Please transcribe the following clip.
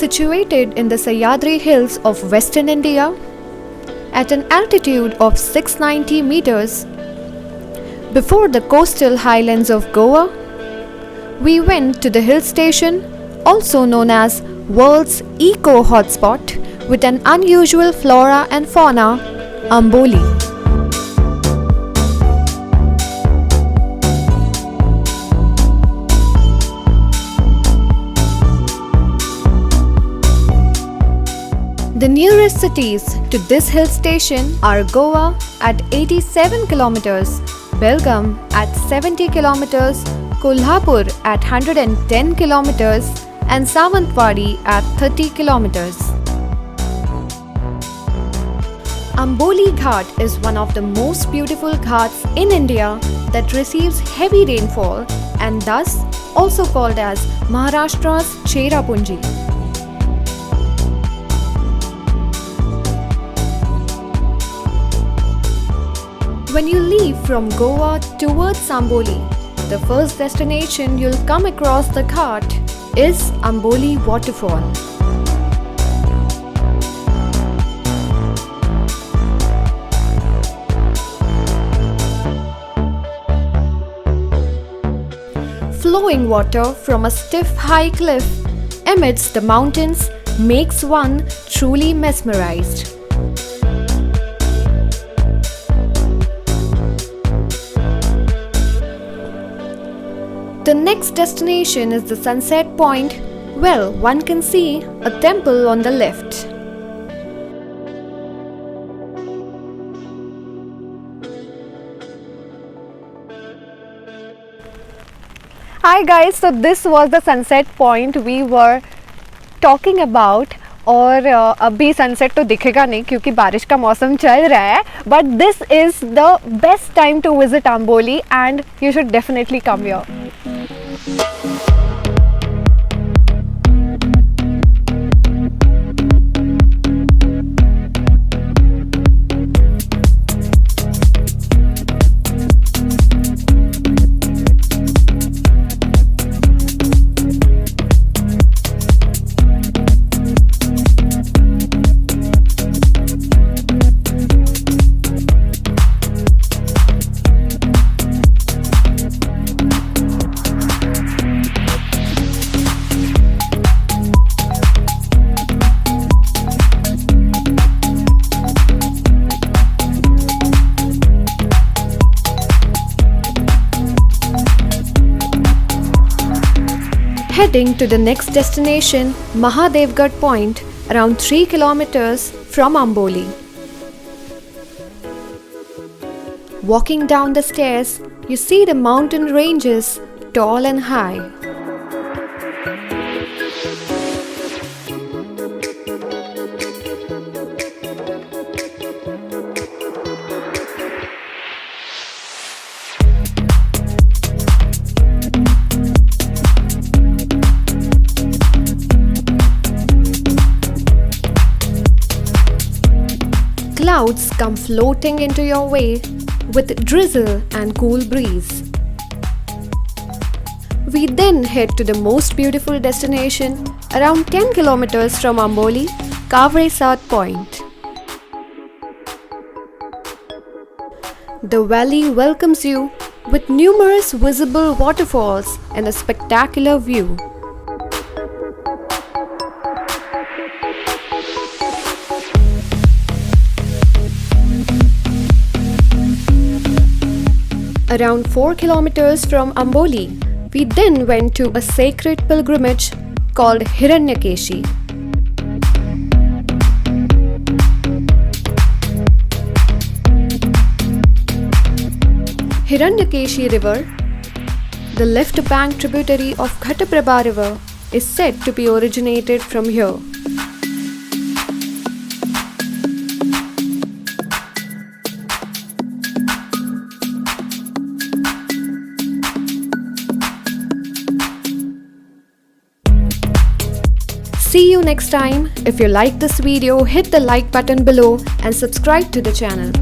Situated in the Sahyadri Hills of Western India, at an altitude of 690 meters, before the coastal highlands of Goa, we went to the hill station, also known as World's Eco-Hotspot, with an unusual flora and fauna, Amboli. The nearest cities to this hill station are Goa at 87 kilometers, Belgaum at 70 kilometers, Kolhapur at 110 kilometers, and Savantwadi at 30 kilometers. Amboli Ghat is one of the most beautiful ghats in India that receives heavy rainfall and thus also called as Maharashtra's Cherrapunji. When you leave from Goa towards Amboli, the first destination you'll come across the ghat is Amboli Waterfall. Flowing water from a stiff high cliff amidst the mountains makes one truly mesmerized. The next destination is the sunset point. Well, one can see a temple on the left. Hi guys, so this was the sunset point we were talking about. और अभी sunset तो दिखेगा नहीं क्योंकि बारिश का मौसम चल रहा है, but this is the best time to visit Amboli and you should definitely come here. Heading to the next destination, Mahadevgad point, around 3 kilometers from Amboli. Walking down the stairs, you see the mountain ranges, tall and high. Clouds come floating into your way with drizzle and cool breeze. We then head to the most beautiful destination around 10 kilometers from Amboli, Kaavlesaad point. The valley welcomes you with numerous visible waterfalls and a spectacular view. Around 4 kilometers from Amboli, we then went to a sacred pilgrimage called Hiranyakeshi. Hiranyakeshi river, the left bank tributary of Ghataprabha river, is said to be originated from here. See you next time. If you like this video, hit the like button below and subscribe to the channel.